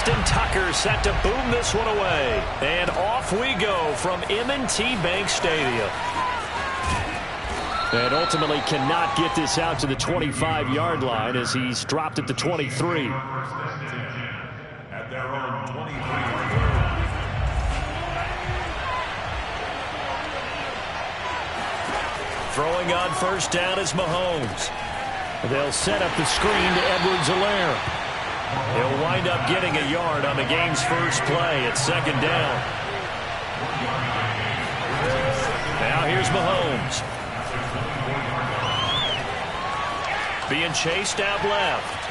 Justin Tucker set to boom this one away. And off we go from M&T Bank Stadium. And ultimately cannot get this out to the 25-yard line as he's dropped at the 23. At their own 23. Throwing on first down is Mahomes. They'll set up the screen to Edwards-Helaire. He'll wind up getting a yard on the game's first play at second down. Now here's Mahomes. Being chased out left.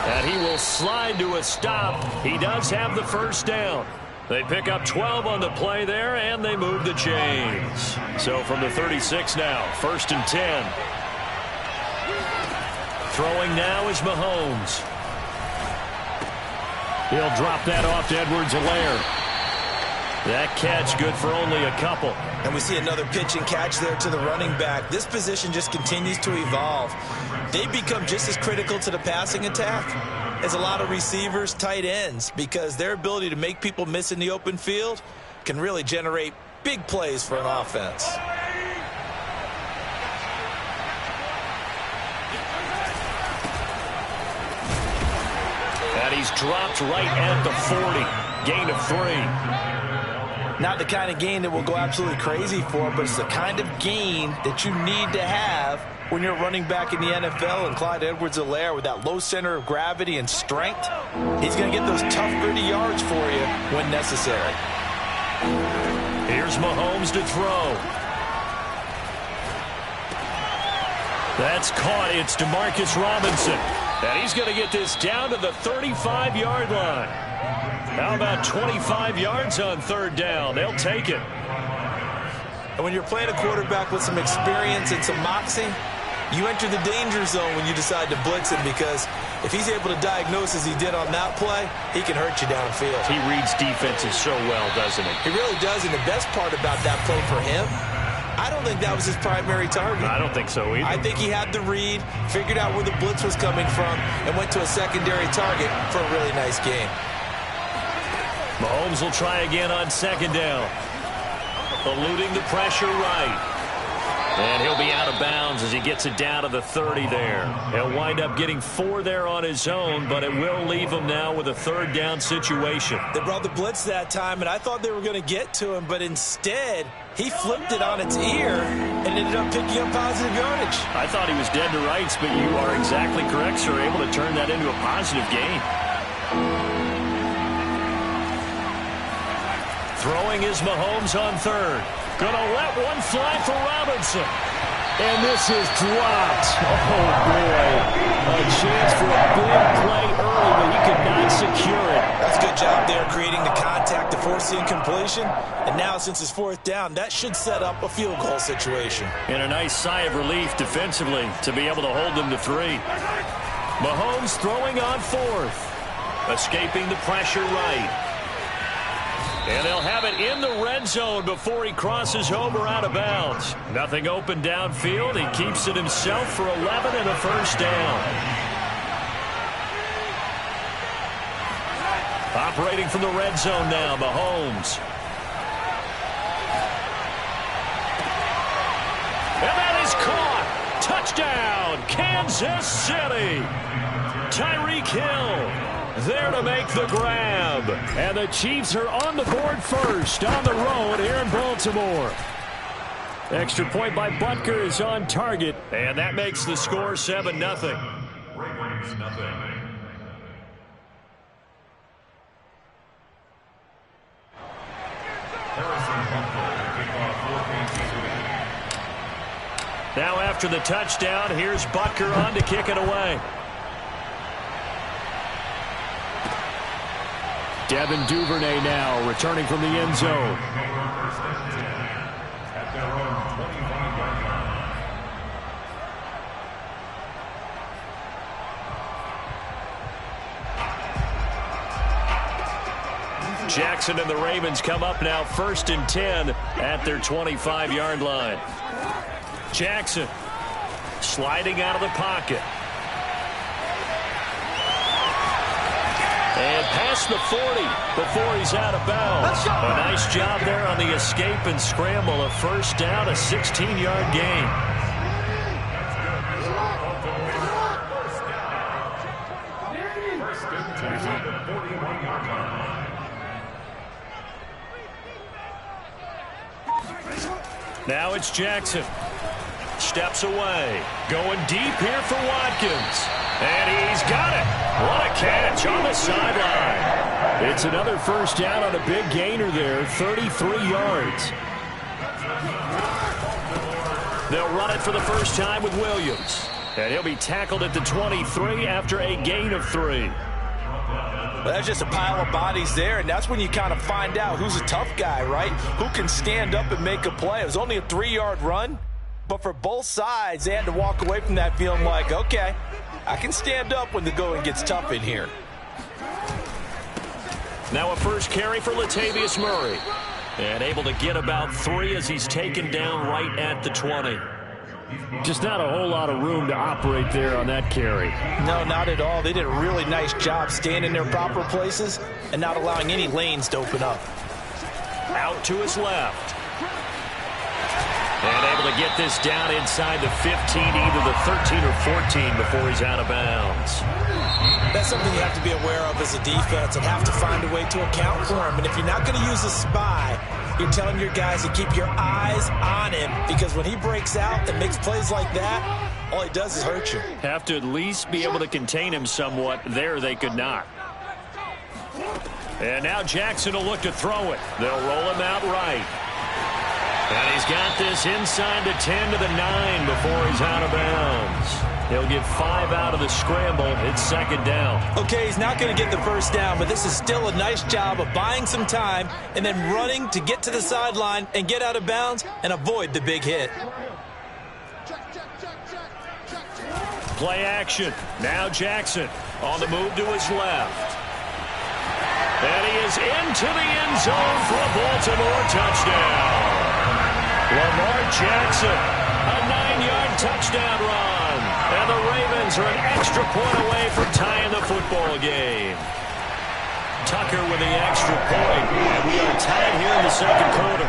And he will slide to a stop. He does have the first down. They pick up 12 on the play there, and they move the chains. So from the 36 now, 1st and 10. Throwing now is Mahomes. He'll drop that off to Edwards-Helaire. That catch good for only a couple. And we see another pitch and catch there to the running back. This position just continues to evolve. They become just as critical to the passing attack as a lot of receivers, tight ends, because their ability to make people miss in the open field can really generate big plays for an offense. And he's dropped right at the 40. Gain of 3. Not the kind of gain that will go absolutely crazy for, but it's the kind of gain that you need to have when you're running back in the NFL. And Clyde Edwards-Helaire, with that low center of gravity and strength, he's going to get those tough, gritty yards for you when necessary. Here's Mahomes to throw. That's caught. It's Demarcus Robinson. And he's going to get this down to the 35-yard line. How about 25 yards on third down? They'll take it. And when you're playing a quarterback with some experience and some moxie, you enter the danger zone when you decide to blitz him, because if he's able to diagnose as he did on that play, he can hurt you downfield. He reads defenses so well, doesn't he? He really does, and the best part about that play for him, I don't think that was his primary target. I don't think so either. I think he had the read, figured out where the blitz was coming from, and went to a secondary target for a really nice game. Mahomes will try again on second down. Eluding the pressure right. And he'll be out of bounds as he gets it down to the 30 there. He'll wind up getting 4 there on his own, but it will leave him now with a third down situation. They brought the blitz that time, and I thought they were going to get to him, but instead he flipped it on its ear and ended up picking up positive yardage. I thought he was dead to rights, but you are exactly correct, sir. Able to turn that into a positive gain. Throwing is Mahomes on third. Gonna let one fly for Robinson. And this is dropped. Oh, boy. A chance for a big play early, but he could not secure it. That's a good job there, creating the contact to force the incompletion. And now, since it's 4th down, that should set up a field goal situation. And a nice sigh of relief defensively to be able to hold them to 3. Mahomes throwing on 4th. Escaping the pressure right. And they'll have it in the red zone before he crosses over out of bounds. Nothing open downfield. He keeps it himself for 11 and a first down. Operating from the red zone now, Mahomes. And that is caught. Touchdown, Kansas City. Tyreek Hill there to make the grab. And the Chiefs are on the board first on the road here in Baltimore. Extra point by Butker is on target. And that makes the score 7-0. Ravens, nothing. Now after the touchdown, here's Butker on to kick it away. Devin Duvernay now returning from the end zone. At their own 25-yard line. Jackson and the Ravens come up now 1st and 10 at their 25-yard line. Jackson sliding out of the pocket. And past the 40 before he's out of bounds. A nice job there on the escape and scramble. A first down, a 16-yard gain. Now it's Jackson. Steps away. Going deep here for Watkins. And he's got it. What a catch on the sideline. It's another first down on a big gainer there, 33 yards. They'll run it for the first time with Williams. And he'll be tackled at the 23 after a gain of 3. Well, that's just a pile of bodies there, and that's when you kind of find out who's a tough guy, right? Who can stand up and make a play. It was only a 3-yard run, but for both sides, they had to walk away from that feeling like, okay, I can stand up when the going gets tough in here. Now a first carry for Latavius Murray. And able to get about 3 as he's taken down right at the 20. Just not a whole lot of room to operate there on that carry. No, not at all. They did a really nice job staying in their proper places and not allowing any lanes to open up. Out to his left. And able to get this down inside the 15, either the 13 or 14 before he's out of bounds. That's something you have to be aware of as a defense and have to find a way to account for him. And if you're not going to use a spy, you're telling your guys to keep your eyes on him, because when he breaks out and makes plays like that, all he does is hurt you. Have to at least be able to contain him somewhat. There they could not. And now Jackson will look to throw it. They'll roll him out right. And he's got this inside the 10 to the 9 before he's out of bounds. He'll get 5 out of the scramble. It's second down. Okay, he's not going to get the first down, but this is still a nice job of buying some time and then running to get to the sideline and get out of bounds and avoid the big hit. Play action. Now Jackson on the move to his left. And he is into the end zone for a Baltimore touchdown. Lamar Jackson, a 9-yard touchdown run. And the Ravens are an extra point away from tying the football game. Tucker with the extra point. And we are tied here in the second quarter.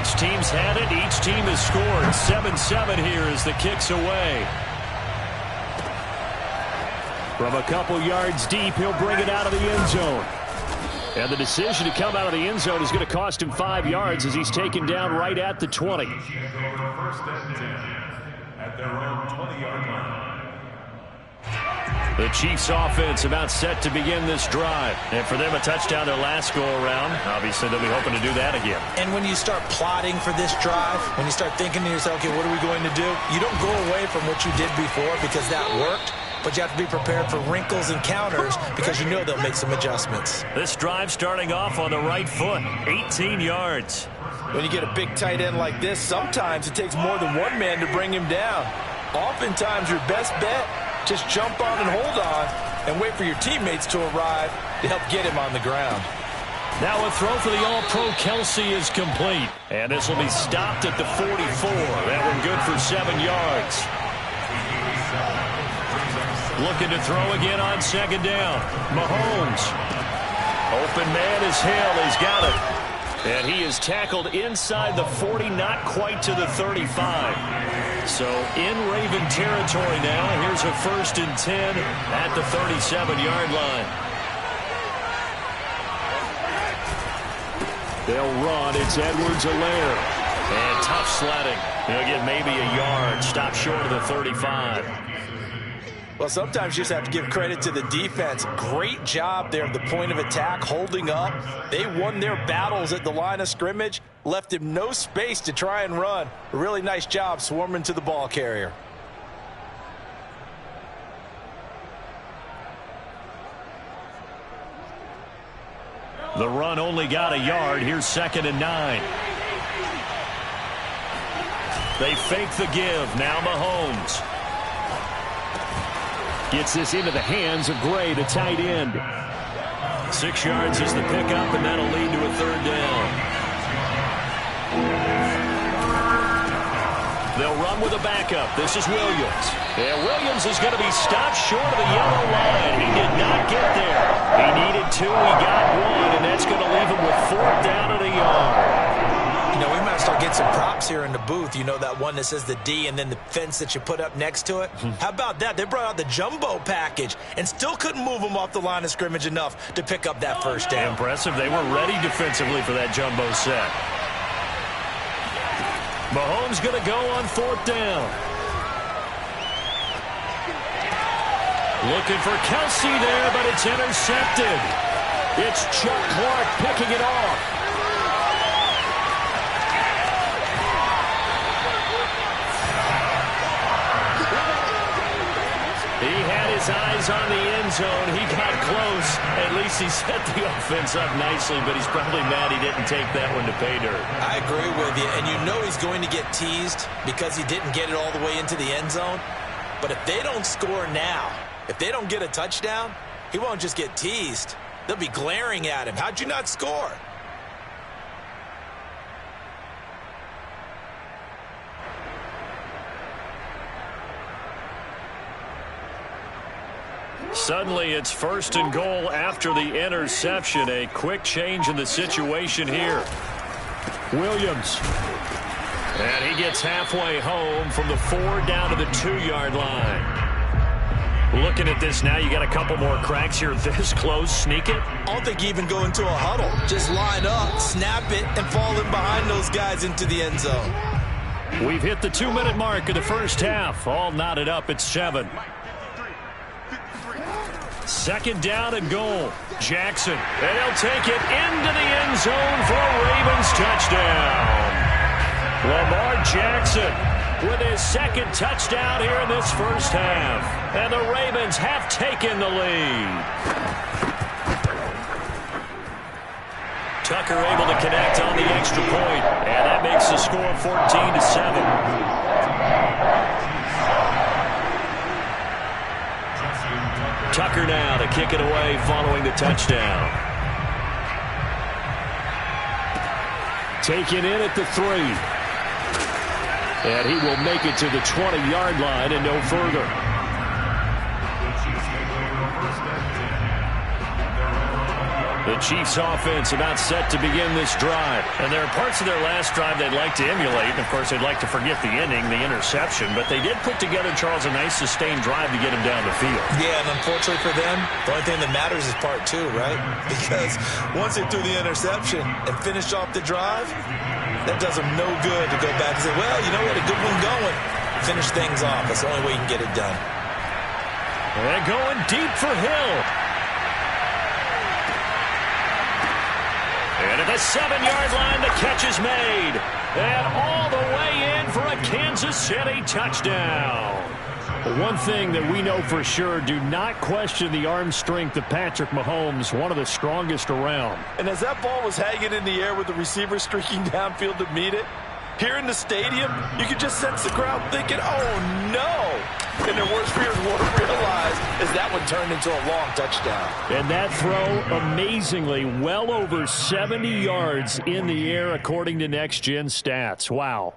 Each team's had it. Each team has scored. 7-7 here as the kick's away. From a couple yards deep, he'll bring it out of the end zone. And the decision to come out of the end zone is going to cost him 5 yards as he's taken down right at the 20. First and 10 at their own 20-yard line. The Chiefs offense about set to begin this drive. And for them, a touchdown their last go-around. Obviously, they'll be hoping to do that again. And when you start plotting for this drive, when you start thinking to yourself, okay, what are we going to do? You don't go away from what you did before because that worked. But you have to be prepared for wrinkles and counters because you know they'll make some adjustments. This drive starting off on the right foot, 18 yards. When you get a big tight end like this, sometimes it takes more than one man to bring him down. Oftentimes, your best bet, just jump on and hold on and wait for your teammates to arrive to help get him on the ground. Now a throw for the All-Pro Kelsey is complete. And this will be stopped at the 44. That one good for 7 yards. Looking to throw again on second down. Mahomes. Open man is Hill. He's got it. And he is tackled inside the 40, not quite to the 35. So in Raven territory now. Here's a 1st and 10 at the 37-yard line. They'll run. It's Edwards-Helaire. And tough sledding. He'll get maybe a yard. Stop short of the 35. Well, sometimes you just have to give credit to the defense. Great job there at the point of attack, holding up. They won their battles at the line of scrimmage, left him no space to try and run. A really nice job swarming to the ball carrier. The run only got a yard. Here's 2nd and 9. They fake the give. Now Mahomes. Gets this into the hands of Gray, the tight end. 6 yards is the pickup, and that'll lead to a 3rd down. They'll run with a backup. This is Williams. And Williams is going to be stopped short of the yellow line. He did not get there. He needed 2. He got 1, and that's going to leave him with 4th down and a yard. You know, we might start getting some props here in the booth. You know, that one that says the D and then the fence that you put up next to it? How about that? They brought out the jumbo package and still couldn't move him off the line of scrimmage enough to pick up that first down. Impressive. They were ready defensively for that jumbo set. Mahomes going to go on 4th down. Looking for Kelsey there, but it's intercepted. It's Chuck Clark picking it off. He had his eyes on the end zone. He got close. At least he set the offense up nicely, but he's probably mad he didn't take that one to pay dirt. I agree with you, and you know he's going to get teased because he didn't get it all the way into the end zone. But if they don't score now, if they don't get a touchdown, he won't just get teased. They'll be glaring at him. How'd you not score? Suddenly, it's 1st and goal after the interception. A quick change in the situation here. Williams. And he gets halfway home from the 4 down to the 2-yard line. Looking at this now, you got a couple more cracks here this close. Sneak it. I don't think you even go into a huddle. Just line up, snap it, and fall in behind those guys into the end zone. We've hit the 2-minute mark of the first half. All knotted up at 7. 2nd down and goal. Jackson. And he'll take it into the end zone for a Ravens touchdown. Lamar Jackson with his 2nd touchdown here in this first half. And the Ravens have taken the lead. Tucker able to connect on the extra point. And that makes the score 14-7. Tucker now to kick it away following the touchdown. Taken in at the 3. And he will make it to the 20-yard line and no further. The Chiefs offense about set to begin this drive. And there are parts of their last drive they'd like to emulate. And, of course, they'd like to forget the ending, the interception. But they did put together, Charles, a nice sustained drive to get him down the field. Yeah, and unfortunately for them, the only thing that matters is part 2, right? Because once they threw the interception and finished off the drive, that does them no good to go back and say, well, you know, we had a good one going. Finish things off. That's the only way you can get it done. They're going deep for Hill. And at the 7-yard line, the catch is made. And all the way in for a Kansas City touchdown. One thing that we know for sure, do not question the arm strength of Patrick Mahomes, one of the strongest around. And as that ball was hanging in the air with the receiver streaking downfield to meet it, here in the stadium, you could just sense the crowd thinking, oh, no. And their worst fears won't realize as that one turned into a long touchdown. And that throw, amazingly, well over 70 yards in the air, according to Next Gen Stats. Wow.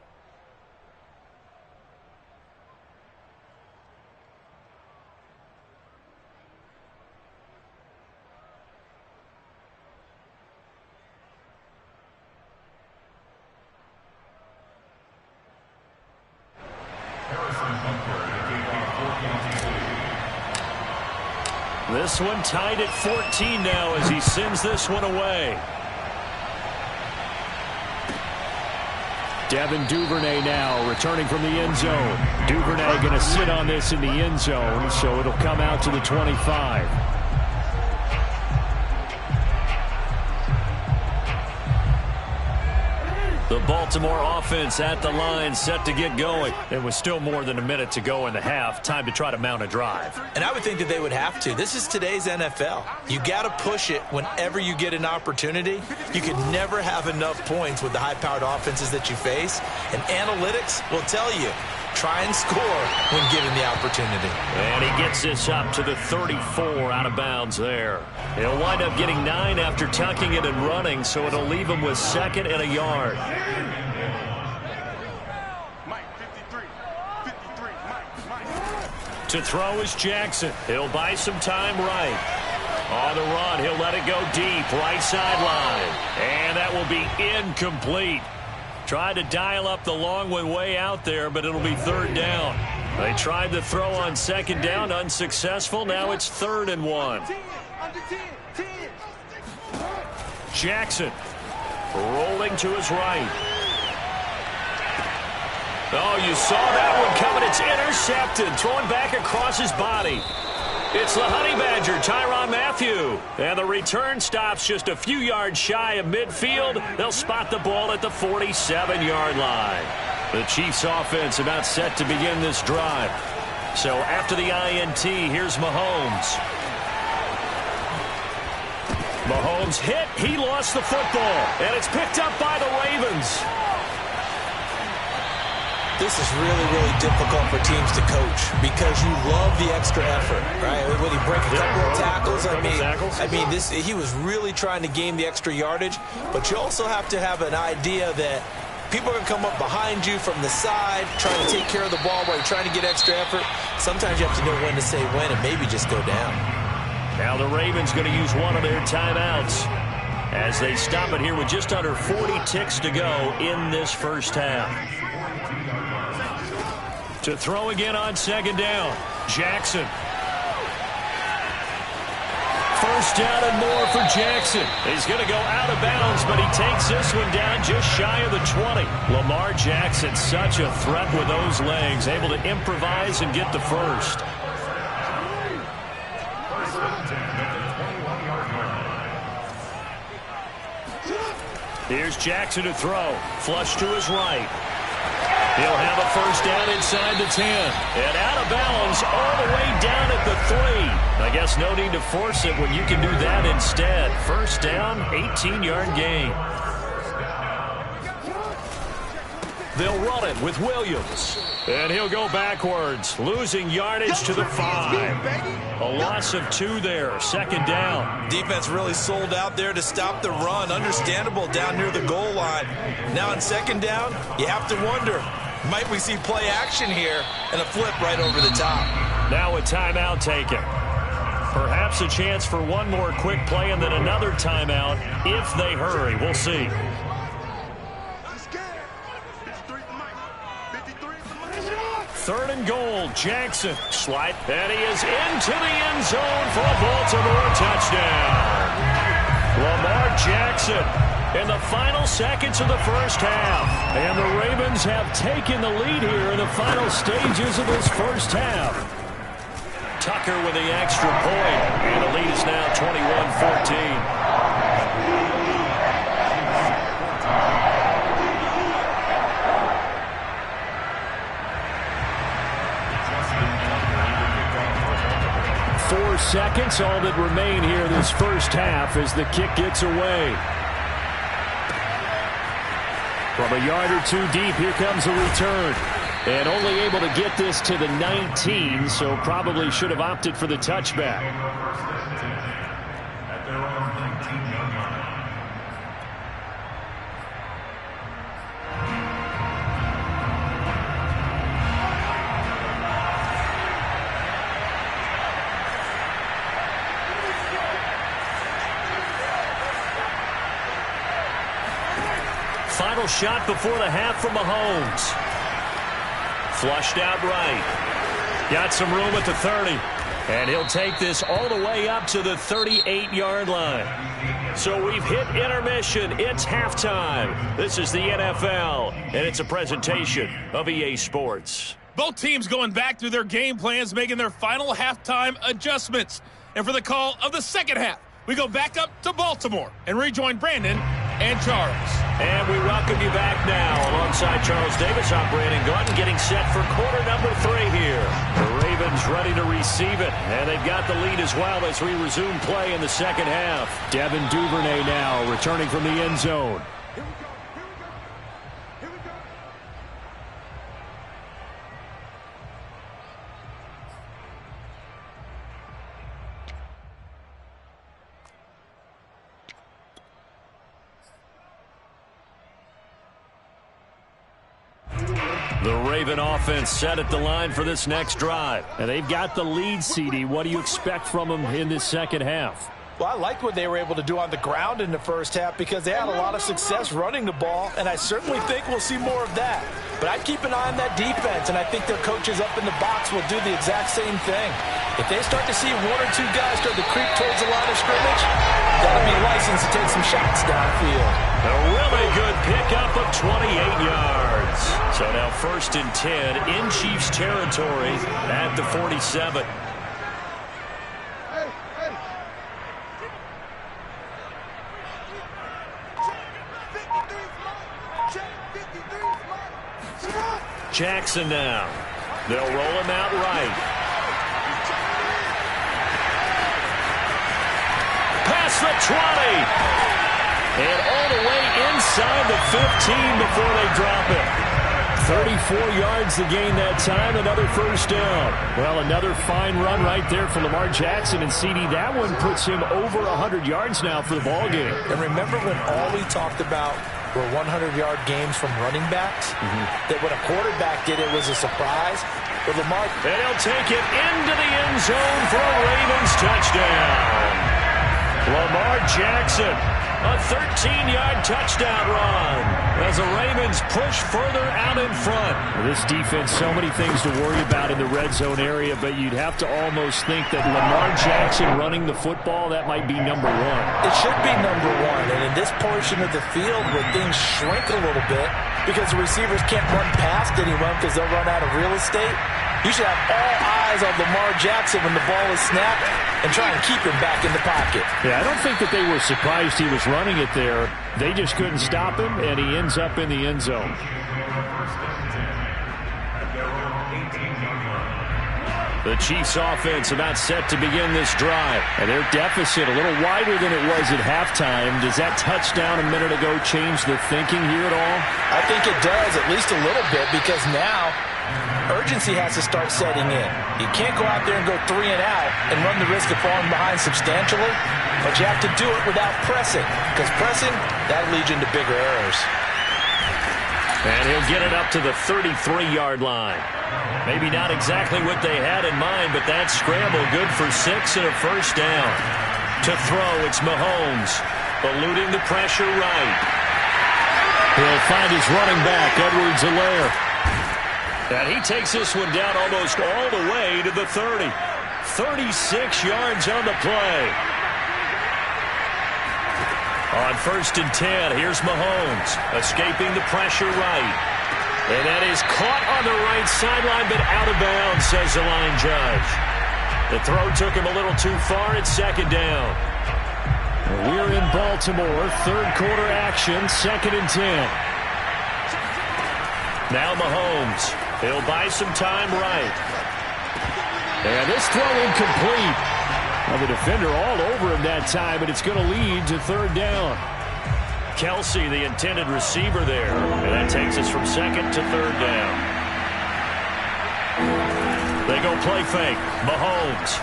This one tied at 14 now as he sends this one away. Devin Duvernay now returning from the end zone. Duvernay going to sit on this in the end zone, so it'll come out to the 25. The Baltimore offense at the line, set to get going. It was still more than a minute to go in the half. Time to try to mount a drive. And I would think that they would have to. This is today's NFL. You got to push it whenever you get an opportunity. You can never have enough points with the high-powered offenses that you face. And analytics will tell you, try and score when given the opportunity. And he gets this up to the 34 out of bounds there. He'll wind up getting 9 after tucking it and running, so it'll leave him with 2nd and a yard. To throw is Jackson. He'll buy some time right. On the run, he'll let it go deep, right sideline. And that will be incomplete. Tried to dial up the long one way out there, but it'll be third down. They tried to throw on second down, unsuccessful. Now it's 3rd and 1. Jackson rolling to his right. Oh, you saw that one coming. It's intercepted. Throwing back across his body. It's the Honey Badger, Tyrann Mathieu. And the return stops just a few yards shy of midfield. They'll spot the ball at the 47-yard line. The Chiefs offense about set to begin this drive. So after the INT, here's Mahomes. Mahomes hit. He lost the football. And it's picked up by the Ravens. This is really, really difficult for teams to coach because you love the extra effort, right? When he break a couple of tackles, I mean, he was really trying to gain the extra yardage, but you also have to have an idea that people are going to come up behind you from the side, trying to take care of the ball while you're trying to get extra effort. Sometimes you have to know when to say when and maybe just go down. Now the Ravens going to use one of their timeouts as they stop it here with just under 40 ticks to go in this first half. To throw again on second down, Jackson. First down and more for Jackson. He's going to go out of bounds, but he takes this one down just shy of the 20. Lamar Jackson, such a threat with those legs, able to improvise and get the first. Here's Jackson to throw. Flush to his right. He'll have a first down inside the 10. And out of bounds all the way down at the 3. I guess no need to force it when you can do that instead. First down, 18-yard gain. They'll run it with Williams. And he'll go backwards, losing yardage to the 5. A loss of 2 there, second down. Defense really sold out there to stop the run. Understandable down near the goal line. Now on second down, you have to wonder, might we see play action here and a flip right over the top? Now a timeout taken. Perhaps a chance for one more quick play and then another timeout if they hurry. We'll see. Third and goal, Jackson. Slide, and he is into the end zone for a Baltimore touchdown. Lamar Jackson in the final seconds of the first half. And the Ravens have taken the lead here in the final stages of this first half. Tucker with the extra point, and the lead is now 21-14. Seconds, all that remain here this first half as the kick gets away. From a yard or two deep, here comes a return. And only able to get this to the 19, so probably should have opted for the touchback. At their own 19-yard line. Final shot before the half from Mahomes. Flushed out right. Got some room at the 30. And he'll take this all the way up to the 38-yard line. So we've hit intermission. It's halftime. This is the NFL, and it's a presentation of EA Sports. Both teams going back through their game plans, making their final halftime adjustments. And for the call of the second half, we go back up to Baltimore and rejoin Brandon and Charles. And we welcome you back now. Alongside Charles Davis, I'm Brandon Gaudin, getting set for quarter number 3 here. The Ravens ready to receive it, and they've got the lead as well as we resume play in the second half. Devin Duvernay now returning from the end zone. The Raven offense set at the line for this next drive. And they've got the lead, CD. What do you expect from them in this second half? Well, I like what they were able to do on the ground in the first half because they had a lot of success running the ball, and I certainly think we'll see more of that. But I'd keep an eye on that defense, and I think their coaches up in the box will do the exact same thing. If they start to see one or two guys start to creep towards the line of scrimmage, that'll be licensed to take some shots downfield. A really good pickup of 28 yards. So now 1st and 10 in Chiefs territory at the 47. Jackson now. They'll roll him out right. Past the 20. And all the way inside the 15 before they drop it. 34 yards to gain that time. Another first down. Well, another fine run right there for Lamar Jackson. And CD, that one puts him over 100 yards now for the ball game. And remember when all we talked about were 100-yard games from running backs? That when a quarterback did it was a surprise. But Lamar... And he'll take it into the end zone for a Ravens touchdown. Lamar Jackson, a 13-yard touchdown run as the Ravens push further out in front. This defense, so many things to worry about in the red zone area, but you'd have to almost think that Lamar Jackson running the football, that might be number one. It should be number one, and in this portion of the field where things shrink a little bit because the receivers can't run past anyone because they'll run out of real estate, you should have all eyes on Lamar Jackson when the ball is snapped and try and keep him back in the pocket. Yeah, I don't think that they were surprised he was running it there. They just couldn't stop him, and he ends up in the end zone. The Chiefs offense about set to begin this drive. And their deficit a little wider than it was at halftime. Does that touchdown a minute ago change the thinking here at all? I think it does, at least a little bit, because now urgency has to start setting in. You can't go out there and go 3 and out and run the risk of falling behind substantially, but you have to do it without pressing, because pressing, that'll lead you into bigger errors. And he'll get it up to the 33-yard line. Maybe not exactly what they had in mind, but that scramble good for 6 and a first down. To throw, it's Mahomes, eluding the pressure right. He'll find his running back, Edwards-Helaire. And he takes this one down almost all the way to the 30. 36 yards on the play. On 1st and 10, here's Mahomes, escaping the pressure right. And that is caught on the right sideline, but out of bounds, says the line judge. The throw took him a little too far. It's 2nd down. We're in Baltimore. 3rd quarter action, 2nd and 10. Now Mahomes. He'll buy some time right. And this throw incomplete. Well, the defender all over him that time, and it's going to lead to 3rd down. Kelsey, the intended receiver there. And that takes us from 2nd to 3rd down. They go play fake. Mahomes.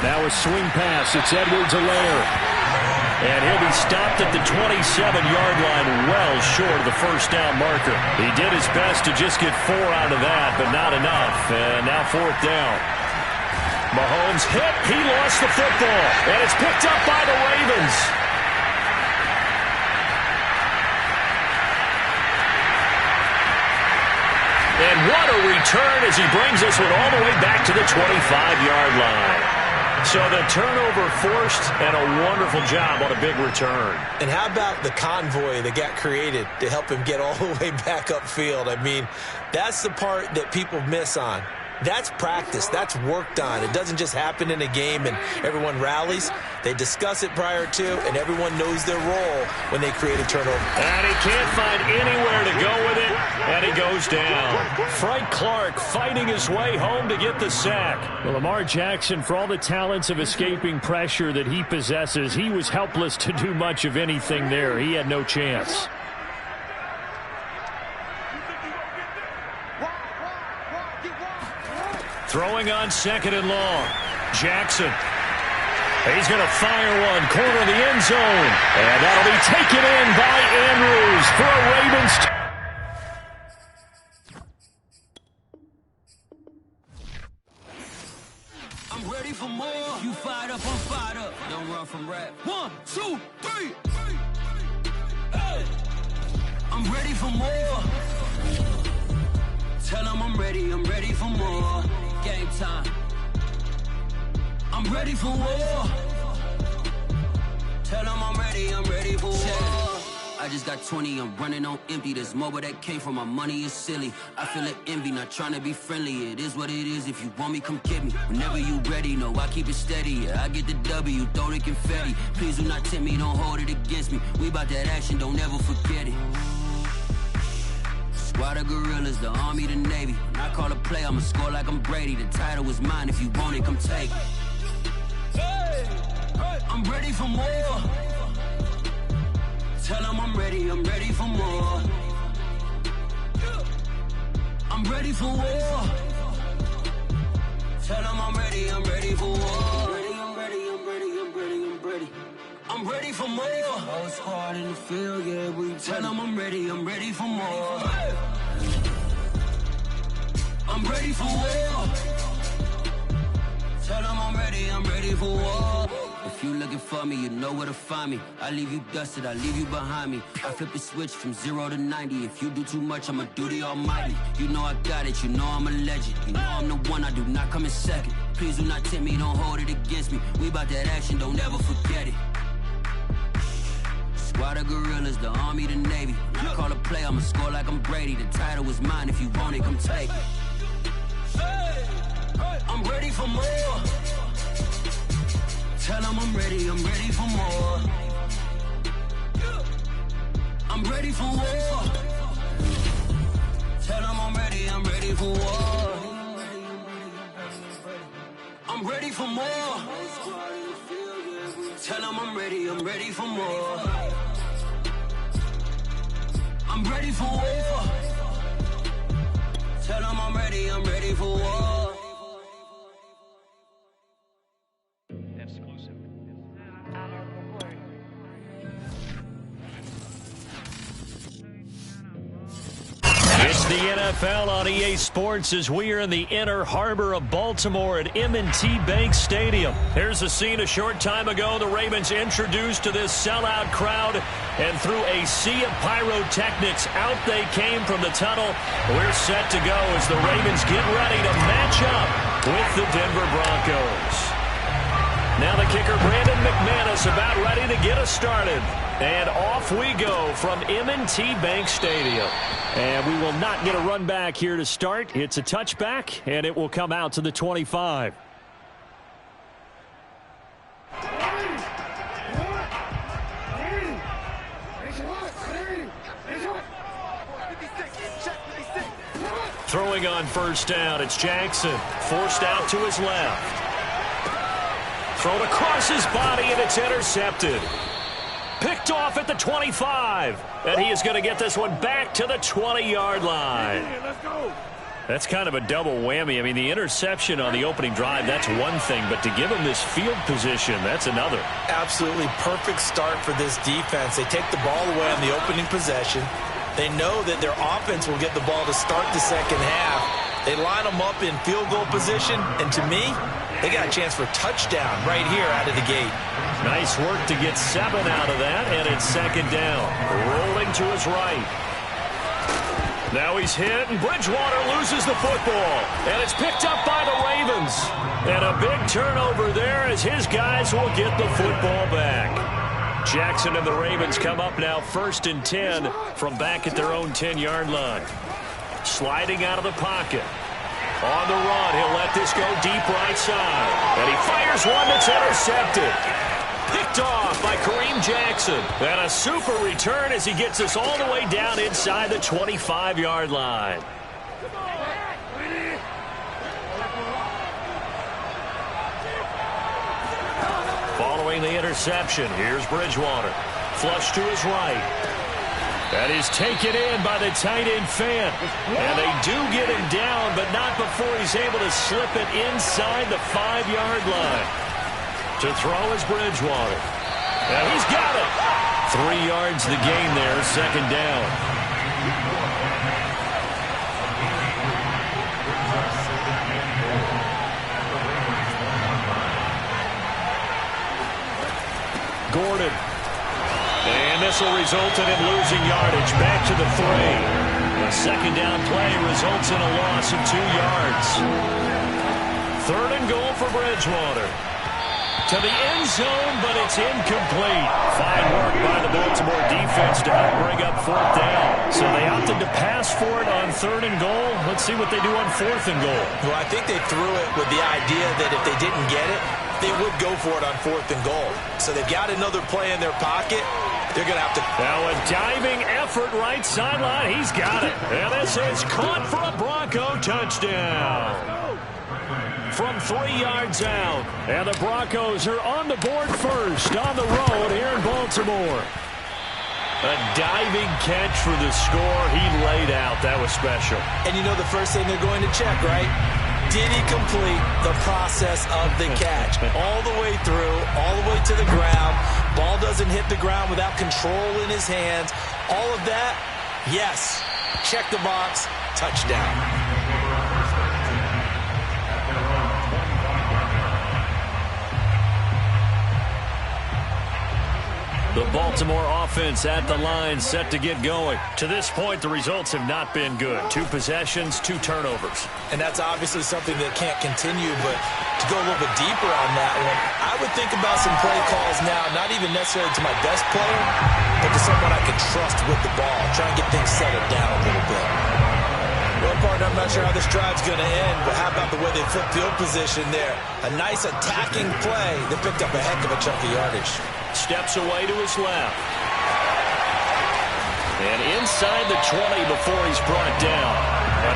Now a swing pass. It's Edwards-Helaire. And he'll be stopped at the 27-yard line, well short of the first down marker. He did his best to just get 4 out of that, but not enough. And now 4th down. Mahomes hit. He lost the football. And it's picked up by the Ravens. And what a return as he brings this one all the way back to the 25-yard line. So the turnover forced, and a wonderful job on a big return. And how about the convoy that got created to help him get all the way back upfield? I mean, that's the part that people miss on. That's practice. That's worked on. It doesn't just happen in a game and everyone rallies. They discuss it prior to, and everyone knows their role when they create a turnover. And he can't find anywhere to go with it, and he goes down. Frank Clark fighting his way home to get the sack. Well, Lamar Jackson, for all the talents of escaping pressure that he possesses, he was helpless to do much of anything there. He had no chance. Throwing on 2nd and long. Jackson. He's going to fire one. Corner of the end zone. And that'll be taken in by Andrews for a Ravens. I'm ready for more. You fired up, I'm fired up. Don't run from rap. 1, 2, 3. Hey. I'm ready for more. Tell them I'm ready for more. Game time. I'm ready for war. Tell them I'm ready for war. I just got 20, I'm running on empty. This mobile that came from my money is silly. I feel it envy, not trying to be friendly. It is what it is, if you want me, come get me. Whenever you ready, no, I keep it steady. Yeah, I get the W, throw the confetti. Please do not tempt me, don't hold it against me. We about that action, don't ever forget it. Squad of gorillas, the army, the navy. When I call a play, I'ma score like I'm Brady. The title is mine, if you want it, come take it. Hey, I'm ready for more. Tell them I'm ready for more. I'm ready for war. Tell them I'm ready for war. I'm ready for more. Whole squad in the field, yeah, we tell them I'm ready for more. I'm ready for war. Tell them I'm ready for war. If you looking for me, you know where to find me. I leave you dusted, I leave you behind me. I flip the switch from 0 to 90. If you do too much, I'ma do the almighty. You know I got it, you know I'm a legend. You know I'm the one, I do not come in second. Please do not tempt me, don't hold it against me. We about that action, don't ever forget it. Squad of gorillas, the army, the navy. When I call a play, I'ma score like I'm Brady. The title is mine, if you want it, come take it. I'm ready for more. Tell them I'm ready for more. I'm ready for war. Tell them I'm ready for war. I'm ready for more. Tell them I'm ready for more. I'm ready for war. Tell them I'm ready for war. It's the NFL on EA Sports as we are in the inner harbor of Baltimore at M&T Bank Stadium. Here's a scene a short time ago. The Ravens introduced to this sellout crowd, and through a sea of pyrotechnics, out they came from the tunnel. We're set to go as the Ravens get ready to match up with the Denver Broncos. Now the kicker, Brandon McManus, about ready to get us started. And off we go from M&T Bank Stadium. And we will not get a run back here to start. It's a touchback, and it will come out to the 25. Throwing on first down, it's Jackson. Forced out to his left. Thrown across his body, and it's intercepted. Picked off at the 25. And he is going to get this one back to the 20-yard line. That's kind of a double whammy. I mean, the interception on the opening drive, that's one thing. But to give him this field position, that's another. Absolutely perfect start for this defense. They take the ball away on the opening possession. They know that their offense will get the ball to start the second half. They line them up in field goal position. And to me, they got a chance for a touchdown right here out of the gate. Nice work to get 7 out of that, and it's second down. Rolling to his right. Now he's hit, and Bridgewater loses the football. And it's picked up by the Ravens. And a big turnover there as his guys will get the football back. Jackson and the Ravens come up now 1st and 10 from back at their own 10-yard line. Sliding out of the pocket. On the run, he'll let this go deep right side. And he fires one that's intercepted. Picked off by Kareem Jackson. And a super return as he gets us all the way down inside the 25-yard line. Following the interception, here's Bridgewater. Flush to his right. That is taken in by the tight end fan. And they do get him down, but not before he's able to slip it inside the 5-yard line. To throw is Bridgewater. And he's got it. 3 yards the gain there, second down. recorded. And this will result in him losing yardage. Back to the 3. A second down play results in a loss of 2 yards. 3rd and goal for Bridgewater. To the end zone, but it's incomplete. Fine work by the Baltimore defense to help bring up 4th down. So they opted to pass for it on 3rd and goal. Let's see what they do on 4th and goal. Well, I think they threw it with the idea that if they didn't get it, they would go for it on 4th and goal. So they've got another play in their pocket. They're going to have to... Now a diving effort right sideline. He's got it. And this is caught for a Bronco touchdown. From 3 yards out. And the Broncos are on the board first on the road here in Baltimore. A diving catch for the score. He laid out. That was special. And you know the first thing they're going to check, right? Did he complete the process of the catch? All the way through, all the way to the ground. Ball doesn't hit the ground without control in his hands. All of that, yes. Check the box, touchdown. The Baltimore offense at the line, set to get going. To this point, the results have not been good. 2 possessions, 2 turnovers. And that's obviously something that can't continue, but to go a little bit deeper on that one, I would think about some play calls now, not even necessarily to my best player, but to someone I can trust with the ball. Try and get things settled down a little bit. Well, partner, I'm not sure how this drive's going to end, but how about the way they flip field position there? A nice attacking play that picked up a heck of a chunk of yardage. Steps away to his left. And inside the 20 before he's brought down.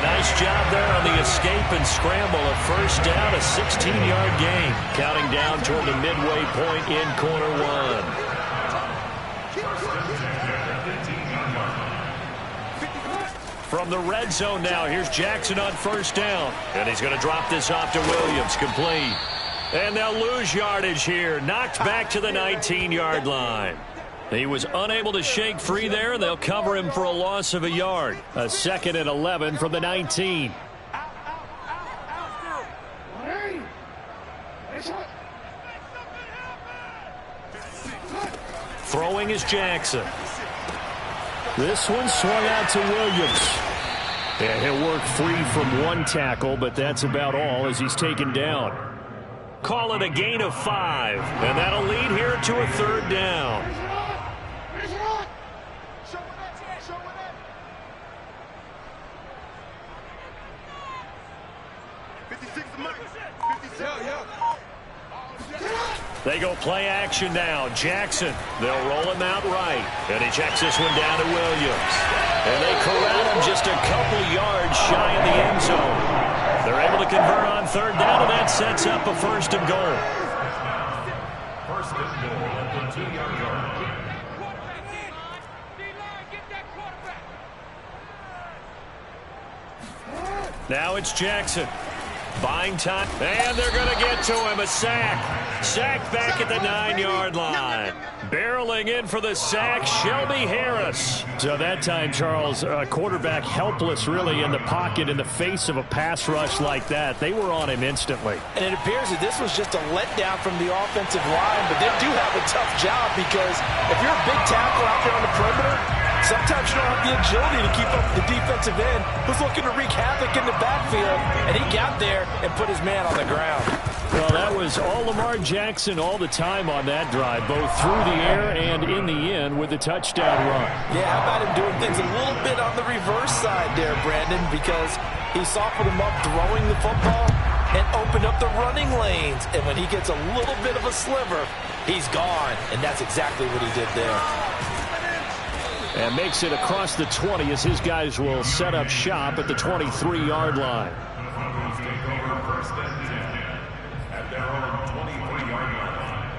A nice job there on the escape and scramble. A first down, a 16-yard gain. Counting down toward the midway point in quarter 1. From the red zone now, here's Jackson on first down. And he's going to drop this off to Williams, complete. And they'll lose yardage here. Knocked back to the 19-yard line. He was unable to shake free there, and they'll cover him for a loss of a yard. A 2nd and 11 from the 19. Throwing is Jackson. This one swung out to Williams. And he'll work free from 1 tackle, but that's about all as he's taken down. Call it a gain of 5, and that'll lead here to a 3rd down. They go play action now. Jackson, they'll roll him out right. And he checks this one down to Williams. And they corral him just a couple yards shy of the end zone. They're able to convert on 3rd down, and that sets up a 1st and goal. 1st and goal at the 2-yard line. Now it's Jackson. Buying time, and they're going to get to him. A sack. Sack back at the 9-yard line. Barreling in for the sack, Shelby Harris. So that time, Charles, quarterback helpless really in the pocket in the face of a pass rush like that. They were on him instantly. And it appears that this was just a letdown from the offensive line, but they do have a tough job because if you're a big tackle out there on the perimeter, sometimes you don't have the agility to keep up the defensive end who's looking to wreak havoc in the backfield, and he got there and put his man on the ground. Well, that was all Lamar Jackson all the time on that drive, both through the air and in the end with the touchdown run. Yeah, how about him doing things a little bit on the reverse side there, Brandon, because he softened him up throwing the football and opened up the running lanes. And when he gets a little bit of a sliver, he's gone, and that's exactly what he did there. And makes it across the 20 as his guys will set up shop at the 23-yard line. At their own 23-yard line.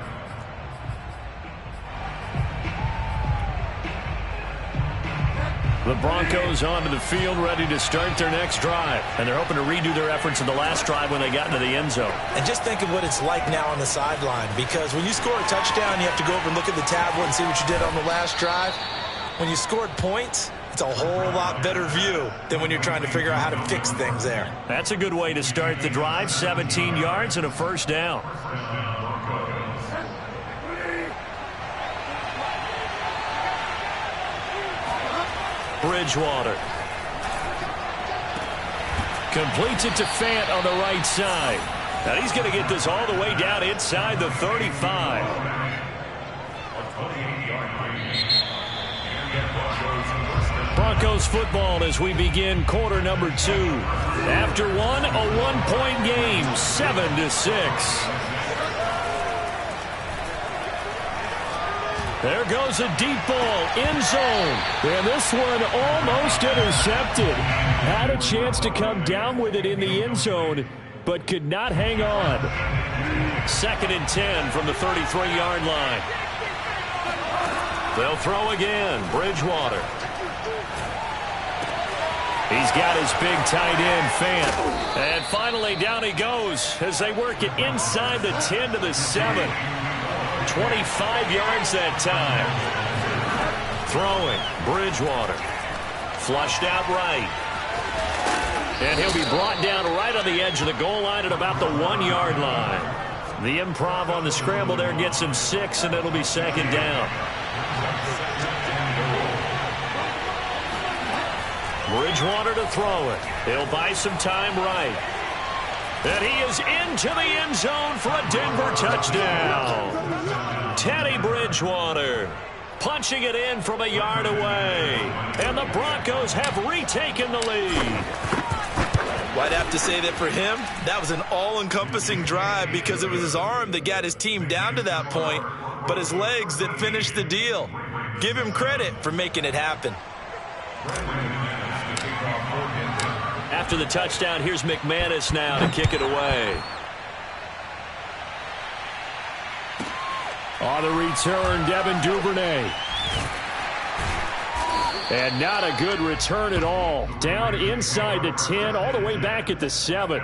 The Broncos onto the field ready to start their next drive. And they're hoping to redo their efforts in the last drive when they got into the end zone. And just think of what it's like now on the sideline, because when you score a touchdown, you have to go over and look at the tablet and see what you did on the last drive. When you scored points, it's a whole lot better view than when you're trying to figure out how to fix things there. That's a good way to start the drive. 17 yards and a 1st down. Bridgewater. Completes it to Fant on the right side. And he's going to get this all the way down inside the 35. Broncos football as we begin quarter number 2. After one, a one-point game, 7-6. There goes a deep ball, end zone. And this one almost intercepted. Had a chance to come down with it in the end zone, but could not hang on. 2nd and 10 from the 33-yard line. They'll throw again. Bridgewater. He's got his big tight end, Fant. And finally, down he goes as they work it inside the 10 to the 7. 25 yards that time. Throwing. Bridgewater. Flushed out right. And he'll be brought down right on the edge of the goal line at about the 1-yard line. The improv on the scramble there gets him 6, and it'll be 2nd down. Bridgewater to throw it. He'll buy some time right. And he is into the end zone for a Denver touchdown. Teddy Bridgewater punching it in from a yard away. And the Broncos have retaken the lead. Well, I'd have to say that for him, that was an all-encompassing drive because it was his arm that got his team down to that point, but his legs that finished the deal. Give him credit for making it happen. After the touchdown, here's McManus now to kick it away. On the return, Devin Duvernay. And not a good return at all. Down inside the 10, all the way back at the 7.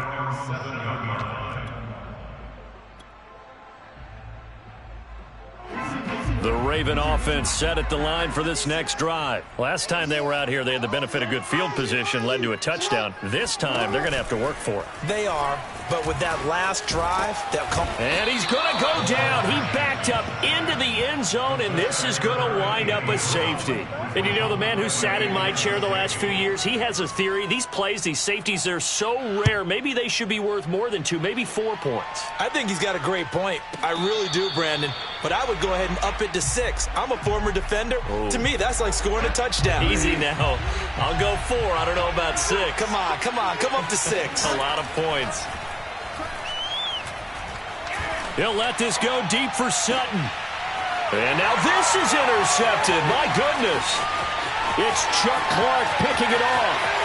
The Raven offense set at the line for this next drive. Last time they were out here, they had the benefit of good field position, led to a touchdown. This time, they're going to have to work for it. They are, but with that last drive, they'll come. And he's going to go down. He backed up into the end zone, and this is going to wind up a safety. And you know, the man who sat in my chair the last few years, he has a theory. These plays, these safeties, they're so rare. Maybe they should be worth more than 2, maybe 4 points. I think he's got a great point. I really do, Brandon. But I would go ahead and up it to 6. I'm a former defender. Oh. To me, that's like scoring a touchdown. Easy now. I'll go 4. I don't know about 6. Come on. Come up to 6. A lot of points. He'll let this go deep for Sutton. And now this is intercepted. My goodness. It's Chuck Clark picking it off.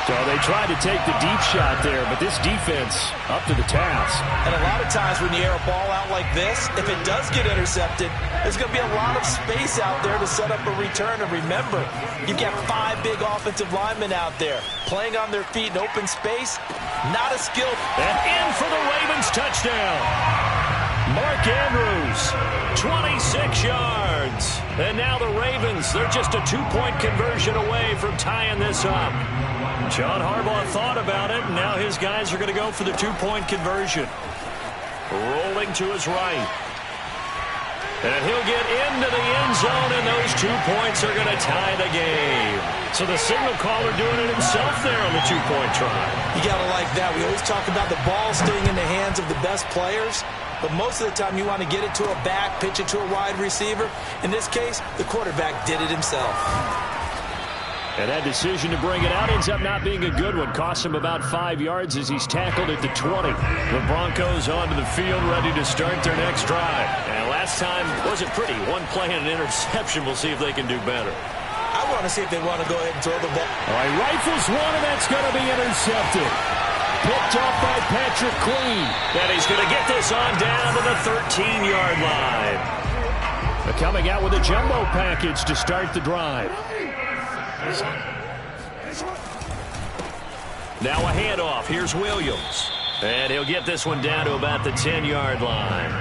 So they tried to take the deep shot there, but this defense up to the task. And a lot of times when you air a ball out like this, if it does get intercepted, there's going to be a lot of space out there to set up a return. And remember, you've got 5 big offensive linemen out there playing on their feet in open space. Not a skill. And in for the Ravens touchdown. Mark Andrews, 26 yards. And now the Ravens, they're just a 2-point conversion away from tying this up. John Harbaugh thought about it, and now his guys are going to go for the 2-point conversion. Rolling to his right. And he'll get into the end zone, and those 2 points are going to tie the game. So the signal caller doing it himself there on the 2-point try. You got to like that. We always talk about the ball staying in the hands of the best players, but most of the time you want to get it to a back, pitch it to a wide receiver. In this case, the quarterback did it himself. And that decision to bring it out ends up not being a good one. Costs him about 5 yards as he's tackled at the 20. The Broncos onto the field, ready to start their next drive. And last time wasn't pretty. 1 play and an interception. We'll see if they can do better. I want to see if they want to go ahead and throw the ball. All right, rifles one, and that's going to be intercepted. Picked off by Patrick Queen. And he's going to get this on down to the 13-yard line. They're coming out with a jumbo package to start the drive. Now a handoff. Here's Williams. And he'll get this one down to about the 10-yard line.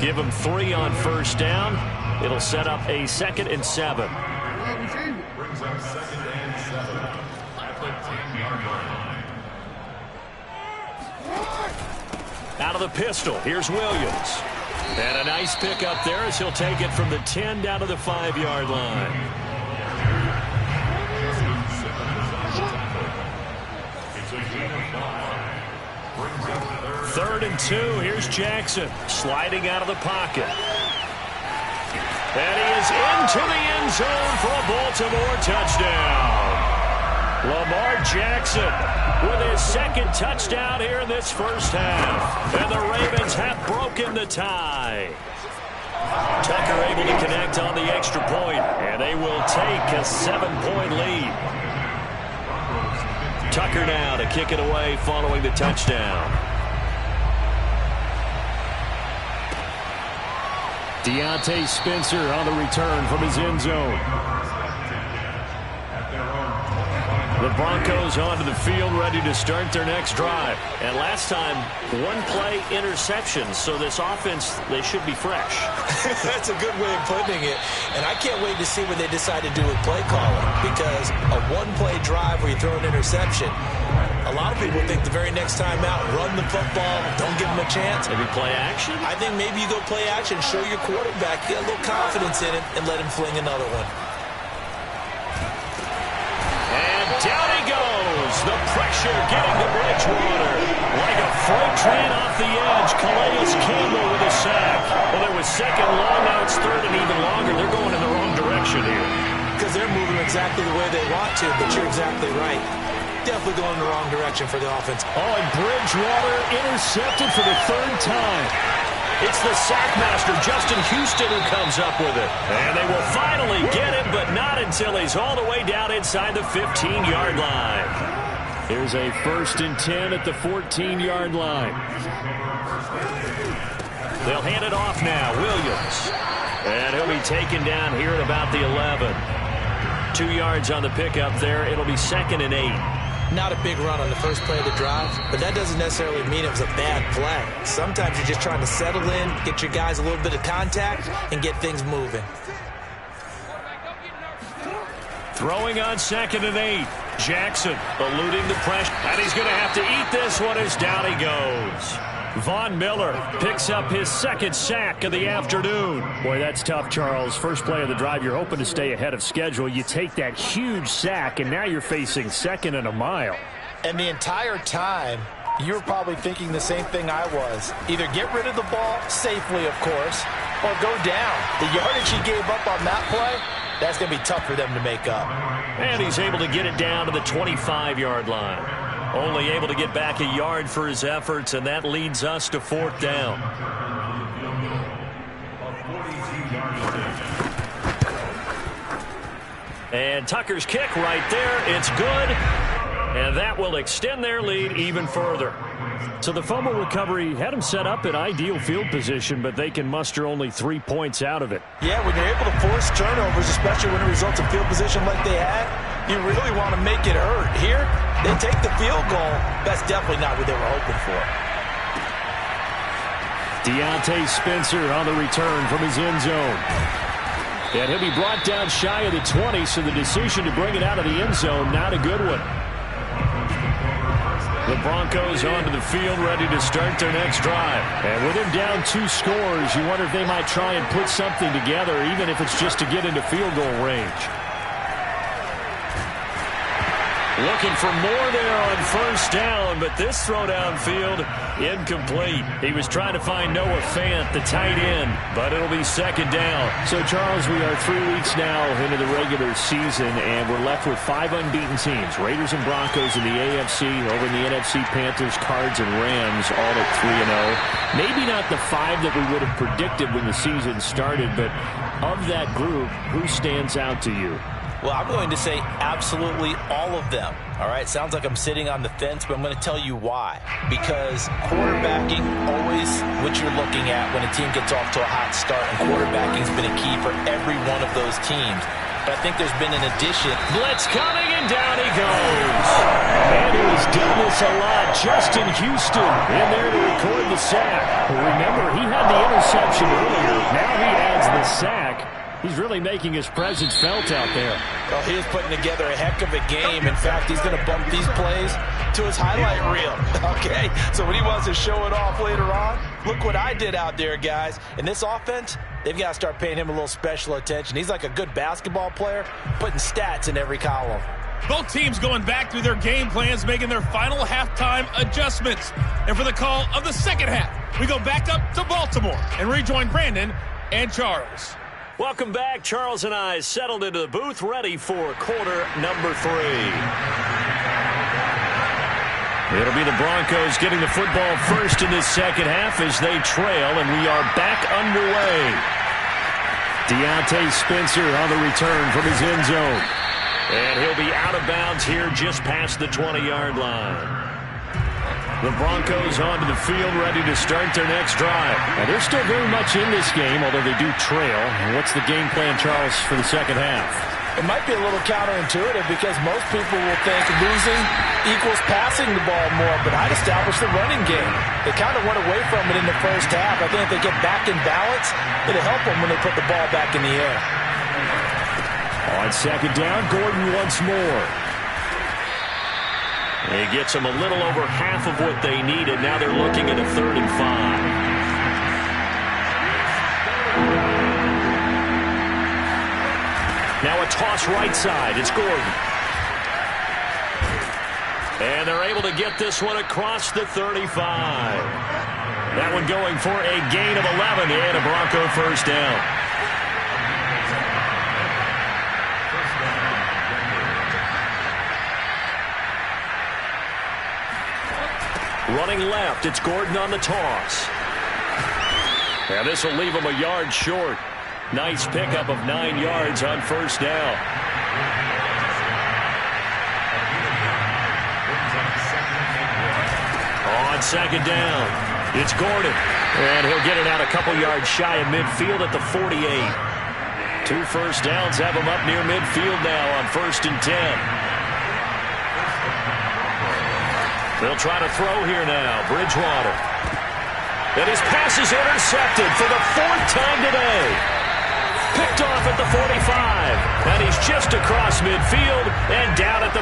Give him 3 on first down. It'll set up a 2nd and 7. Brings up 2nd and 7 at the 10-yard line. Out of the pistol. Here's Williams. And a nice pickup there as he'll take it from the 10 down to the 5-yard line. Third and 2. Here's Jackson sliding out of the pocket. And he is into the end zone for a Baltimore touchdown. Lamar Jackson with his second touchdown here in this first half. And the Ravens have broken the tie. Tucker able to connect on the extra point, and they will take a 7-point lead. Tucker now to kick it away following the touchdown. Deontay Spencer on the return from his end zone. The Broncos onto the field, ready to start their next drive. And last time, one-play interception, so this offense, they should be fresh. That's a good way of putting it. And I can't wait to see what they decide to do with play calling, because a one-play drive where you throw an interception, a lot of people think the very next time out, run the football, don't give them a chance. Maybe play action? I think maybe you go play action, show your quarterback, get a little confidence in it, and let him fling another one. Down he goes. The pressure getting to Bridgewater. Like a freight train off the edge. Calais Campbell with a sack. Well, there was second long. Now it's third and even longer. They're going in the wrong direction here. Because they're moving exactly the way they want to, but you're exactly right. Definitely going in the wrong direction for the offense. Oh, and Bridgewater intercepted for the third time. It's the sackmaster, Justin Houston, who comes up with it. And they will finally get him, but not until he's all the way down inside the 15-yard line. Here's a 1st and 10 at the 14-yard line. They'll hand it off now, Williams. And he'll be taken down here at about the 11. 2 yards on the pickup there. It'll be 2nd and 8. Not a big run on the first play of the drive, but that doesn't necessarily mean it was a bad play. Sometimes you're just trying to settle in, get your guys a little bit of contact, and get things moving. Throwing on 2nd and 8. Jackson eluding the pressure. And he's going to have to eat this one as down he goes. Von Miller picks up his second sack of the afternoon. Boy, that's tough, Charles. First play of the drive, you're hoping to stay ahead of schedule. You take that huge sack, and now you're facing 2nd and a mile. And the entire time, you were probably thinking the same thing I was. Either get rid of the ball, safely, of course, or go down. The yardage he gave up on that play, that's going to be tough for them to make up. And he's able to get it down to the 25-yard line. Only able to get back a yard for his efforts, and that leads us to 4th down. And Tucker's kick right there. It's good. And that will extend their lead even further. So the fumble recovery had them set up in ideal field position, but they can muster only 3 points out of it. Yeah, when you're able to force turnovers, especially when it results in field position like they had, you really want to make it hurt. Here, they take the field goal. That's definitely not what they were hoping for. Deontay Spencer on the return from his end zone. And he'll be brought down shy of the 20, so the decision to bring it out of the end zone, not a good one. The Broncos onto the field, ready to start their next drive. And with him down 2 scores, you wonder if they might try and put something together, even if it's just to get into field goal range. Looking for more there on 1st down, but this throw downfield, incomplete. He was trying to find Noah Fant, the tight end, but it'll be 2nd down. So, Charles, we are 3 weeks now into the regular season, and we're left with 5 unbeaten teams. Raiders and Broncos in the AFC, over in the NFC, Panthers, Cards, and Rams, all at 3-0. Maybe not the 5 that we would have predicted when the season started, but of that group, who stands out to you? Well, I'm going to say absolutely all of them. All right, sounds like I'm sitting on the fence, but I'm going to tell you why. Because quarterbacking, always what you're looking at when a team gets off to a hot start, and quarterbacking has been a key for every one of those teams. But I think there's been an addition. Blitz coming, and down he goes. And he's done this a lot. Justin Houston in there to record the sack. Remember, he had the interception earlier. Now he adds the sack. He's really making his presence felt out there. Well, he is putting together a heck of a game. In fact, he's going to bump these plays to his highlight reel. Okay, so when he wants to show it off later on, look what I did out there, guys. In this offense, they've got to start paying him a little special attention. He's like a good basketball player, putting stats in every column. Both teams going back through their game plans, making their final halftime adjustments. And for the call of the second half, we go back up to Baltimore and rejoin Brandon and Charles. Welcome back. Charles and I settled into the booth, ready for quarter number 3. It'll be the Broncos getting the football first in this second half as they trail, and we are back underway. Deontay Spencer on the return from his end zone. And he'll be out of bounds here just past the 20-yard line. The Broncos onto the field, ready to start their next drive. Now, they're still very much in this game, although they do trail. And what's the game plan, Charles, for the second half? It might be a little counterintuitive because most people will think losing equals passing the ball more, but I'd establish the running game. They kind of went away from it in the first half. I think if they get back in balance, it'll help them when they put the ball back in the air. On second down, Gordon once more. He gets them a little over half of what they needed. Now they're looking at a 3rd and 5. Now a toss right side. It's Gordon. And they're able to get this one across the 35. That one going for a gain of 11 and a Bronco first down. Running left, it's Gordon on the toss. And this will leave him a yard short. Nice pickup of 9 yards on first down. On second down, it's Gordon. And he'll get it out a couple yards shy of midfield at the 48. 2 first downs have him up near midfield now on 1st and 10. They'll try to throw here now. Bridgewater. And his pass is intercepted for the 4th time today. Picked off at the 45. And he's just across midfield and down at the